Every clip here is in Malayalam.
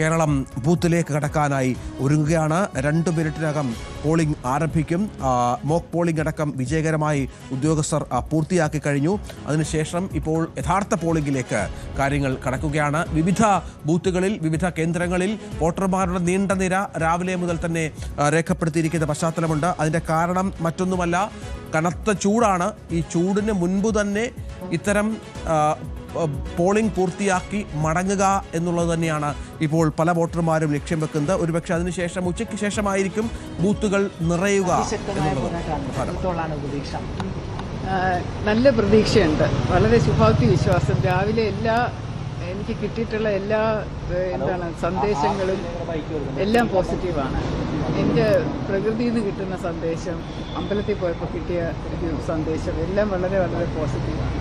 കേരളം ബൂത്തിലേക്ക് കടക്കാനായി ഒരുങ്ങുകയാണ്. 2 മിനിറ്റിനകം പോളിംഗ് ആരംഭിക്കും. മോക്ക് പോളിംഗ് അടക്കം വിജയകരമായി ഉദ്യോഗസ്ഥർ പൂർത്തിയാക്കി കഴിഞ്ഞു. അതിനുശേഷം ഇപ്പോൾ യഥാർത്ഥ പോളിംഗിലേക്ക് കാര്യങ്ങൾ കടക്കുകയാണ്. വിവിധ ബൂത്തുകളിൽ, വിവിധ കേന്ദ്രങ്ങളിൽ വോട്ടർമാരുടെ നീണ്ട നിര രാവിലെ മുതൽ തന്നെ രേഖപ്പെടുത്തിയിരിക്കുന്ന പശ്ചാത്തലമുണ്ട്. അതിൻ്റെ കാരണം മറ്റൊന്നുമല്ല, കനത്ത ചൂടാണ്. ഈ ചൂടിന് മുൻപ് തന്നെ ഇത്തരം പോളിംഗ് പൂർത്തിയാക്കി മടങ്ങുക എന്നുള്ളത് തന്നെയാണ് ഇപ്പോൾ പല വോട്ടർമാരും ലക്ഷ്യം വെക്കുന്നത്. ഒരുപക്ഷെ അതിനുശേഷം ഉച്ചയ്ക്ക് ശേഷമായിരിക്കും ബൂത്തുകൾ നിറയുക എന്നുള്ളത്. നല്ല പ്രതീക്ഷയുണ്ട്, വളരെ ശുഭാപ്തി വിശ്വാസം. രാവിലെ എനിക്ക് കിട്ടിയിട്ടുള്ള എല്ലാ സന്ദേശങ്ങളും എല്ലാം പോസിറ്റീവാണ്. എൻ്റെ പ്രകൃതിയിൽ നിന്ന് കിട്ടുന്ന സന്ദേശം, അമ്പലത്തിൽ പോയപ്പോൾ കിട്ടിയ ഒരു സന്ദേശം എല്ലാം വളരെ വളരെ പോസിറ്റീവാണ്.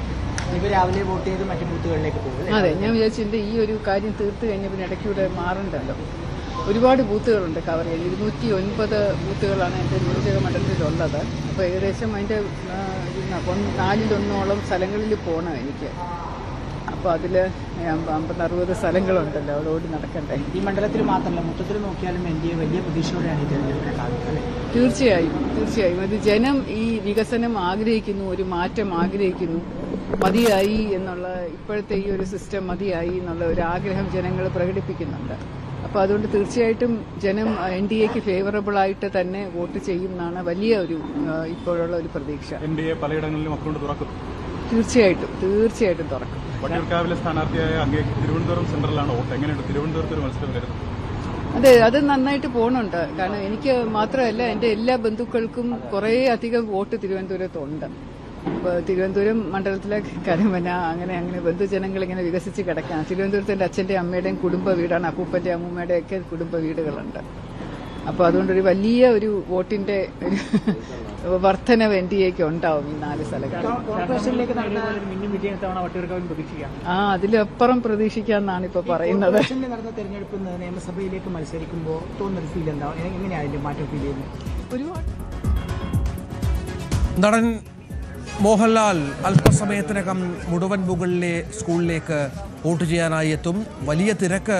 രാവിലെ വോട്ട് ചെയ്ത് മറ്റു ബൂത്തുകളിലേക്ക് പോകും. അതെ, ഞാൻ വിചാരിച്ചു ഈ ഒരു കാര്യം തീർത്ത് കഴിഞ്ഞാൽ പിന്നെ ഇടയ്ക്കൂടെ മാറണ്ടല്ലോ. ഒരുപാട് ബൂത്തുകളുണ്ട് കവർ ചെയ്യാൻ. 209 ബൂത്തുകളാണ് എൻ്റെ നിയോജക മണ്ഡലത്തിലുള്ളത്. അപ്പോൾ ഏകദേശം അതിൻ്റെ 4/1 സ്ഥലങ്ങളിൽ പോകണം എനിക്ക്. അപ്പോൾ അതിൽ 50-60 സ്ഥലങ്ങളുണ്ടല്ലോ, അവിടെ ഓടി നടക്കണ്ടേ. ഈ മണ്ഡലത്തിൽ മാത്രമല്ല, മൊത്തത്തിൽ നോക്കിയാലും NDA വലിയ പ്രതീക്ഷയോടെയാണ് ഈ തെരഞ്ഞെടുപ്പിനെ കാണുന്നത്. തീർച്ചയായും അത് ജനം ഈ വികസനം ആഗ്രഹിക്കുന്നു, ഒരു മാറ്റം ആഗ്രഹിക്കുന്നു. മതിയായി എന്നുള്ള, ഇപ്പോഴത്തെ ഈ ഒരു സിസ്റ്റം മതിയായി എന്നുള്ള ഒരു ആഗ്രഹം ജനങ്ങൾ പ്രകടിപ്പിക്കുന്നുണ്ട്. അപ്പോൾ അതുകൊണ്ട് തീർച്ചയായിട്ടും ജനം NDAക്ക് ഫേവറബിളായിട്ട് തന്നെ വോട്ട് ചെയ്യും എന്നാണ് വലിയ ഒരു ഇപ്പോഴുള്ള ഒരു പ്രതീക്ഷ. NDA പലയിടങ്ങളിലും അക്കൗണ്ട് തുറക്കും. തീർച്ചയായിട്ടും തുറക്കും. വട്ടിയൂർക്കാവിലെ സ്ഥാനാർത്ഥിയായ അങ്ങേക്ക് തിരുവനന്തപുരം സെൻട്രലാണ് വോട്ട്. എങ്ങനെയുണ്ട് തിരുവനന്തപുരത്ത് ഒരു മത്സരം വരുന്നത്? അതെ, അത് നന്നായിട്ട് പോകുന്നുണ്ട്. കാരണം എനിക്ക് മാത്രമല്ല, എൻ്റെ എല്ലാ ബന്ധുക്കൾക്കും കുറേ അധികം വോട്ട് തിരുവനന്തപുരത്തുണ്ട്. ഇപ്പോൾ തിരുവനന്തപുരം മണ്ഡലത്തിലെ കരമന അങ്ങനെ ബന്ധുജനങ്ങൾ ഇങ്ങനെ വികസിച്ച് കിടക്കുകയാണ്. തിരുവനന്തപുരത്ത് എൻ്റെ അച്ഛൻ്റെയും അമ്മയുടെയും കുടുംബ വീടാണ്, അപ്പൂപ്പൻ്റെ അമ്മൂമ്മയുടെയും ഒക്കെ കുടുംബ വീടുകളുണ്ട്. അപ്പോൾ അതുകൊണ്ടൊരു വലിയ ഒരു വോട്ടിന്റെ ഒരു വർധനവ് NDAക്ക് ഉണ്ടാവും ഈ 4 സ്ഥലങ്ങളിൽ. അതിലപ്പുറം പ്രതീക്ഷിക്കാമെന്നാണ് ഇപ്പോൾ പറയുന്നത്. നടന്ന തെരഞ്ഞെടുപ്പ് നിയമസഭയിലേക്ക് മത്സരിക്കുമ്പോൾ തോന്നുന്നൊരു ഫീൽ എന്താ, എങ്ങനെയായാലും മാറ്റം ഫീൽ ചെയ്യുന്നത്? ഒരുപാട് നടൻ മോഹൻലാൽ അല്പസമയത്തിനകം മുഴുവൻപുകളിലെ സ്കൂളിലേക്ക് വോട്ട് ചെയ്യാനായി എത്തും. വലിയ തിരക്ക്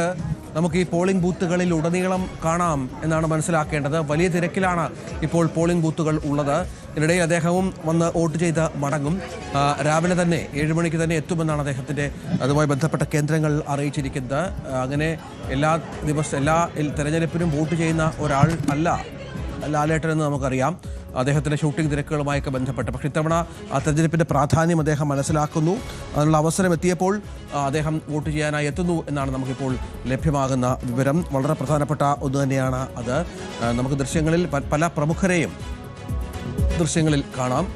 നമുക്ക് ഈ പോളിംഗ് ബൂത്തുകളിൽ ഉടനീളം കാണാം എന്നാണ് മനസ്സിലാക്കേണ്ടത്. വലിയ തിരക്കിലാണ് ഇപ്പോൾ പോളിംഗ് ബൂത്തുകൾ ഉള്ളത്. ഇതിനിടയിൽ അദ്ദേഹവും വന്ന് വോട്ട് ചെയ്ത് മടങ്ങും. രാവിലെ തന്നെ 7 മണിക്ക് തന്നെ എത്തുമെന്നാണ് അദ്ദേഹത്തിൻ്റെ അതുമായി ബന്ധപ്പെട്ട കേന്ദ്രങ്ങൾ അറിയിച്ചിരിക്കുന്നത്. അങ്ങനെ എല്ലാ തെരഞ്ഞെടുപ്പിനും വോട്ട് ചെയ്യുന്ന ഒരാൾ അല്ല ലാലേട്ടൻ എന്ന് നമുക്കറിയാം, അദ്ദേഹത്തിൻ്റെ ഷൂട്ടിംഗ് തിരക്കുകളുമായൊക്കെ ബന്ധപ്പെട്ട്. പക്ഷേ ഇത്തവണ ആ തെരഞ്ഞെടുപ്പിൻ്റെ പ്രാധാന്യം അദ്ദേഹം മനസ്സിലാക്കുന്നു. അതിനുള്ള അവസരം എത്തിയപ്പോൾ അദ്ദേഹം വോട്ട് ചെയ്യാനായി എത്തുന്നു എന്നാണ് നമുക്കിപ്പോൾ ലഭ്യമാകുന്ന വിവരം. വളരെ പ്രധാനപ്പെട്ട ഒന്ന് തന്നെയാണ് അത്. നമുക്ക് ദൃശ്യങ്ങളിൽ പല പ്രമുഖരെയും ദൃശ്യങ്ങളിൽ കാണാം.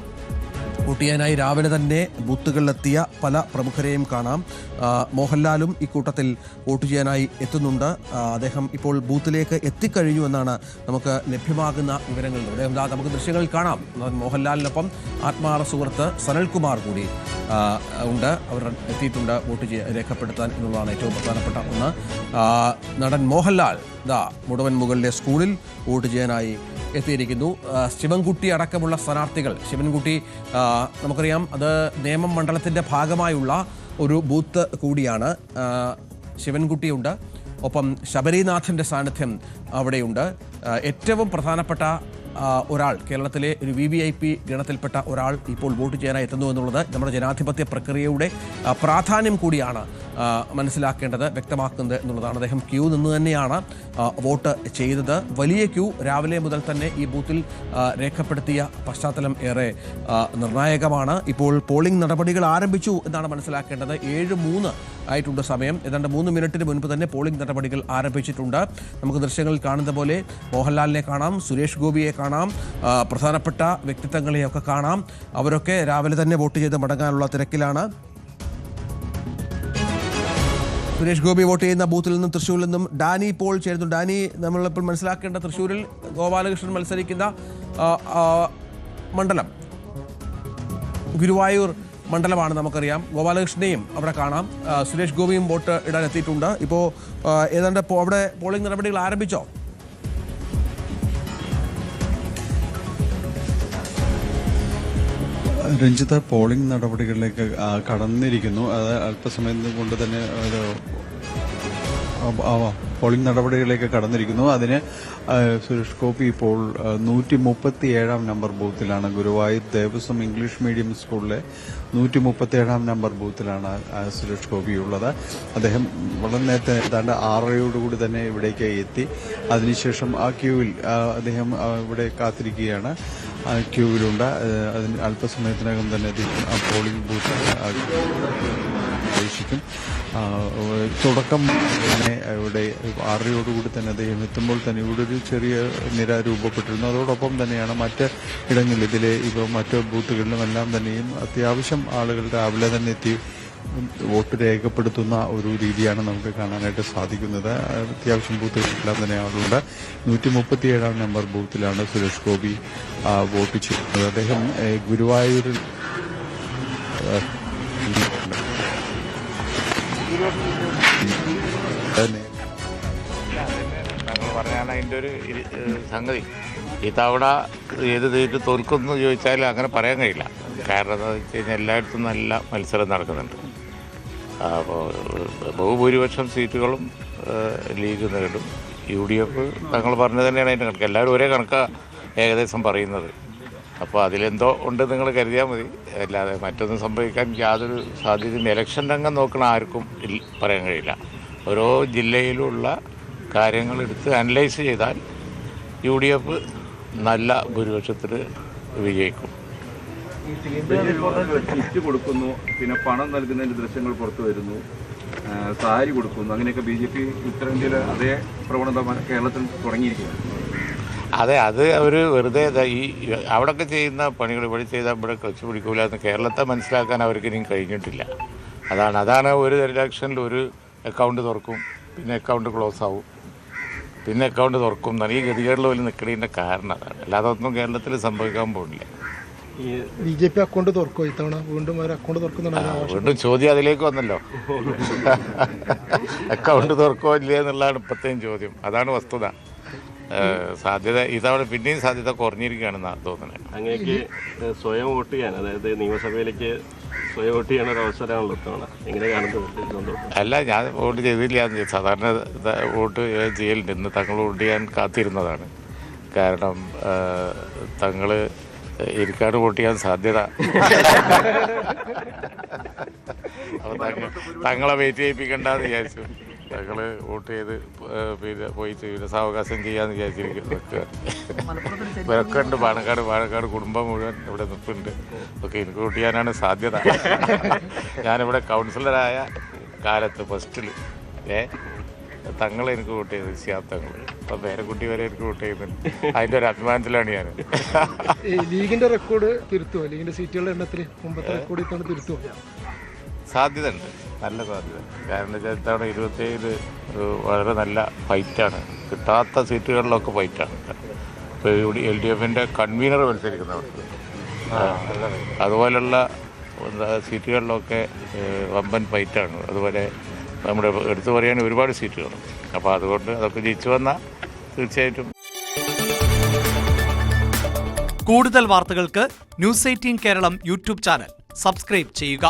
വോട്ട് ചെയ്യാനായി രാവിലെ തന്നെ ബൂത്തുകളിലെത്തിയ പല പ്രമുഖരെയും കാണാം. മോഹൻലാലും ഇക്കൂട്ടത്തിൽ വോട്ട് ചെയ്യാനായി എത്തുന്നുണ്ട്. അദ്ദേഹം ഇപ്പോൾ ബൂത്തിലേക്ക് എത്തിക്കഴിഞ്ഞു എന്നാണ് നമുക്ക് ലഭ്യമാകുന്ന വിവരങ്ങൾ. നമുക്ക് ദൃശ്യങ്ങളിൽ കാണാം. മോഹൻലാലിനൊപ്പം ആത്മാർ സുഹൃത്ത് സനൽകുമാർ കൂടി ഉണ്ട്. അവർ എത്തിയിട്ടുണ്ട് വോട്ട് രേഖപ്പെടുത്താൻ എന്നുള്ളതാണ് ഏറ്റവും പ്രധാനപ്പെട്ട ഒന്ന്. നടൻ മോഹൻലാൽ മുഴുവൻമുകളിലെ സ്കൂളിൽ വോട്ട് ചെയ്യാനായി എത്തിയിരിക്കുന്നു. ശിവൻകുട്ടി അടക്കമുള്ള സ്ഥാനാർത്ഥികൾ. ശിവൻകുട്ടി നമുക്കറിയാം, അത് നേമം മണ്ഡലത്തിൻ്റെ ഭാഗമായുള്ള ഒരു ബൂത്ത് കൂടിയാണ്. ശിവൻകുട്ടിയുണ്ട്, ഒപ്പം ശബരിനാഥൻ്റെ സാന്നിധ്യം അവിടെയുണ്ട്. ഏറ്റവും പ്രധാനപ്പെട്ട ഒരാൾ, കേരളത്തിലെ ഒരു VVIP ഗണത്തിൽപ്പെട്ട ഒരാൾ ഇപ്പോൾ വോട്ട് ചെയ്യാനായി എത്തുന്നു എന്നുള്ളത് നമ്മുടെ ജനാധിപത്യ പ്രക്രിയയുടെ പ്രാധാന്യം കൂടിയാണ് മനസ്സിലാക്കേണ്ടത്, വ്യക്തമാക്കുന്നത് എന്നുള്ളതാണ്. അദ്ദേഹം ക്യൂ നിന്ന് തന്നെയാണ് വോട്ട് ചെയ്തത്. വലിയ ക്യൂ രാവിലെ മുതൽ തന്നെ ഈ ബൂത്തിൽ രേഖപ്പെടുത്തിയ പശ്ചാത്തലം ഏറെ നിർണായകമാണ്. ഇപ്പോൾ പോളിംഗ് നടപടികൾ ആരംഭിച്ചു എന്നാണ് മനസ്സിലാക്കേണ്ടത്. 7:03 ആയിട്ടുണ്ട് സമയം. ഏതാണ്ട് 3 മിനിറ്റിന് മുൻപ് തന്നെ പോളിംഗ് നടപടികൾ ആരംഭിച്ചിട്ടുണ്ട്. നമുക്ക് ദൃശ്യങ്ങളിൽ കാണുന്ന പോലെ മോഹൻലാലിനെ കാണാം, സുരേഷ് ഗോപിയെ കാണാം, പ്രധാനപ്പെട്ട വ്യക്തിത്വങ്ങളെയൊക്കെ കാണാം. അവരൊക്കെ രാവിലെ തന്നെ വോട്ട് ചെയ്ത് മടങ്ങാനുള്ള തിരക്കിലാണ്. സുരേഷ് ഗോപി വോട്ട് ചെയ്യുന്ന ബൂത്തിൽ നിന്നും തൃശ്ശൂരിൽ നിന്നും ഡാനി പോൾ ചേരുന്നു. ഡാനി, നമ്മളിപ്പോൾ മനസ്സിലാക്കേണ്ട തൃശ്ശൂരിൽ ഗോപാലകൃഷ്ണൻ മത്സരിക്കുന്ന മണ്ഡലം ഗുരുവായൂർ മണ്ഡലമാണ്, നമുക്കറിയാം. ഗോപാലകൃഷ്ണനെയും അവിടെ കാണാം. സുരേഷ് ഗോപിയും വോട്ട് ഇടാൻ എത്തിയിട്ടുണ്ട്. ഇപ്പോൾ ഏതാണ്ട് അവിടെ പോളിംഗ് നടപടികൾ ആരംഭിച്ചോ? രഞ്ജിത്ത്, പോളിംഗ് നടപടികളിലേക്ക് കടന്നിരിക്കുന്നു. അത് അല്പസമയം കൊണ്ട് തന്നെ പോളിംഗ് നടപടികളിലേക്ക് കടന്നിരിക്കുന്നു. അതിന് സുരേഷ് ഗോപി ഇപ്പോൾ 137 നമ്പർ ബൂത്തിലാണ്. ഗുരുവായൂർ ദേവസ്വം ഇംഗ്ലീഷ് മീഡിയം സ്കൂളിലെ 137 നമ്പർ ബൂത്തിലാണ് സുരേഷ് ഗോപി ഉള്ളത്. അദ്ദേഹം വളരെ നേരത്തെ ഏതാണ്ട് 6:30 തന്നെ ഇവിടേക്ക് എത്തി. അതിനുശേഷം ആ ക്യൂവിൽ അദ്ദേഹം ഇവിടെ കാത്തിരിക്കുകയാണ്. ക്യൂവിലുണ്ട്. അതിന് അല്പസമയത്തിനകം തന്നെ പോളിംഗ് ബൂത്ത് പ്രവേശിക്കും. തുടക്കം തന്നെ ഇവിടെ 6:30 തന്നെ അദ്ദേഹം എത്തുമ്പോൾ തന്നെ ഇവിടെ ഒരു ചെറിയ നിര രൂപപ്പെട്ടിരുന്നു. അതോടൊപ്പം തന്നെയാണ് മറ്റ് ഇടങ്ങളിൽ ഇപ്പോൾ മറ്റ് ബൂത്തുകളിലുമെല്ലാം തന്നെയും അത്യാവശ്യം ആളുകൾ രാവിലെ തന്നെ എത്തി വോട്ട് രേഖപ്പെടുത്തുന്ന ഒരു രീതിയാണ് നമുക്ക് കാണാനായിട്ട് സാധിക്കുന്നത്. അത്യാവശ്യം ബൂത്തുകളെല്ലാം തന്നെ ആളുണ്ട്. 137 നമ്പർ ബൂത്തിലാണ് സുരേഷ് ഗോപി വോട്ട് ചെയ്യുന്നത്. അദ്ദേഹം ഗുരുവായൂരിൽ ഞങ്ങൾ പറഞ്ഞാണ് അതിൻ്റെ ഒരു സംഗതി. ഇത്തവണ ഏത് സീറ്റ് തോൽക്കുമെന്ന് ചോദിച്ചാൽ അങ്ങനെ പറയാൻ കഴിയില്ല. കാരണം എന്താണെന്ന് വെച്ച് കഴിഞ്ഞാൽ എല്ലായിടത്തും നല്ല മത്സരം നടക്കുന്നുണ്ട്. അപ്പോൾ ബഹുഭൂരിപക്ഷം സീറ്റുകളും ലീഗ് നേടും. UDF തങ്ങൾ പറഞ്ഞത് തന്നെയാണ് അതിൻ്റെ കണക്ക്. എല്ലാവരും ഒരേ കണക്കാണ് ഏകദേശം പറയുന്നത്. അപ്പോൾ അതിലെന്തോ ഉണ്ട് നിങ്ങൾ കരുതിയാൽ മതി. അല്ലാതെ മറ്റൊന്നും സംഭവിക്കാൻ യാതൊരു സാധ്യതയും ഇലക്ഷൻ രംഗം നോക്കണ ആർക്കും പറയാൻ കഴിയില്ല. ഓരോ ജില്ലയിലുള്ള കാര്യങ്ങൾ എടുത്ത് അനലൈസ് ചെയ്താൽ UDF നല്ല ഭൂരിപക്ഷത്തിൽ വിജയിക്കും. കിറ്റ് കൊടുക്കുന്നു, പിന്നെ പണം നൽകുന്നതിന്റെ ദൃശ്യങ്ങൾ പുറത്തു വരുന്നു, സാരി കൊടുക്കുന്നു, അങ്ങനെയൊക്കെ BJP ഉത്തരേന്ത്യയിലെ അതേ പ്രവണത കേരളത്തിൽ തുടങ്ങിയിരിക്കുകയാണ്. അതെ, അത് അവർ വെറുതെ ഈ അവിടെയൊക്കെ ചെയ്യുന്ന പണികൾ ഇവിടെ ചെയ്താൽ ഇവിടെ ക്ലച്ച് പിടിക്കൂല എന്ന് കേരളത്തെ മനസ്സിലാക്കാൻ അവർക്ക് ഇനിയും കഴിഞ്ഞിട്ടില്ല. അതാണ് ഒരു ഇലക്ഷനിൽ ഒരു അക്കൗണ്ട് തുറക്കും, പിന്നെ അക്കൗണ്ട് ക്ലോസ് ആവും, പിന്നെ അക്കൗണ്ട് തുറക്കും എന്നാണ് ഈ ഗതികേടിൽ പോലും നിൽക്കുന്നതിൻ്റെ കാരണം. അതാണ്. അല്ലാതെ ഒന്നും കേരളത്തിൽ സംഭവിക്കാൻ പോകുന്നില്ല. BJP അക്കൗണ്ട് തുറക്കുമോ ഇത്തവണ? വീണ്ടും ഒരു അക്കൗണ്ട് തുറക്കുന്നുണ്ടോ? വീണ്ടും ചോദ്യം അതിലേക്ക് വന്നല്ലോ. അക്കൗണ്ട് തുറക്കുമോ ഇല്ലേ എന്നുള്ളതാണ് ഇപ്പോഴത്തെയും ചോദ്യം. അതാണ് വസ്തുത. സാധ്യത ഇതവണ പിന്നെയും സാധ്യത കുറഞ്ഞിരിക്കുകയാണെന്നാണ് തോന്നുന്നത്. അങ്ങനെയൊക്കെ സ്വയം വോട്ട് ചെയ്യാൻ, അതായത് നിയമസഭയിലേക്ക് സ്വയം വോട്ട് ചെയ്യാൻ ഒരു അവസരമാണല്ലോ ഇത്തവണ. എങ്ങനെ കാണുന്നത്? അല്ല, ഞാൻ വോട്ട് ചെയ്തില്ല. സാധാരണ വോട്ട് ചെയ്യലുണ്ട്. ഇന്ന് തങ്ങൾ വോട്ട് ചെയ്യാൻ കാത്തിരുന്നതാണ്. കാരണം തങ്ങൾ എനിക്കാണ് വോട്ട് ചെയ്യാൻ സാധ്യത. അപ്പോൾ തങ്ങളെ വെയിറ്റ് ചെയ്യിപ്പിക്കണ്ടെന്ന് വിചാരിച്ചു. ഞങ്ങൾ വോട്ട് ചെയ്ത് പിന്നെ പോയി സാവകാശം ചെയ്യാമെന്ന് വിചാരിച്ചിരിക്കുന്നു. ഇവരൊക്കെ ഉണ്ട്. പാണക്കാട് കുടുംബം മുഴുവൻ ഇവിടെ നിൽപ്പുണ്ട്. ഒക്കെ എനിക്ക് വോട്ട് ചെയ്യാനാണ് സാധ്യത. ഞാനിവിടെ കൗൺസിലറായ കാലത്ത് ഫസ്റ്റിൽ തങ്ങൾ എനിക്ക് വോട്ട് ചെയ്ത് ശ്യാം തങ്ങൾ. അപ്പം പേരക്കുട്ടി വരെ എനിക്ക് വോട്ട് ചെയ്യുന്നുണ്ട്. അതിൻ്റെ ഒരു അഭിമാനത്തിലാണ് ഞാൻ. ലീഗിന്റെ റെക്കോർഡ് തിരുത്തുമോ? ലീഗിന്റെ സീറ്റുകളുടെ എണ്ണത്തിൽ മുമ്പത്തെ റെക്കോർഡ് ഇത്തവണ തിരുത്തുമോ? സാധ്യത ഉണ്ട്, നല്ല സാധ്യത. കാരണം ഇത്തവണ 27 വളരെ നല്ല ഫൈറ്റാണ്. കിട്ടാത്ത സീറ്റുകളിലൊക്കെ ഫൈറ്റാണ്. ഇപ്പോൾ LDFന്റെ കൺവീനർ മത്സരിക്കുന്നവർക്ക് അതുപോലുള്ള സീറ്റുകളിലൊക്കെ വമ്പൻ ഫൈറ്റാണ്. അതുപോലെ നമ്മുടെ എടുത്തു പറയാൻ ഒരുപാട് സീറ്റുകൾ. അപ്പോൾ അതുകൊണ്ട് അതൊക്കെ ജയിച്ചു വന്നാൽ തീർച്ചയായിട്ടും. കൂടുതൽ വാർത്തകൾക്ക് News 18 Keralam YouTube channel subscribe ചെയ്യുക.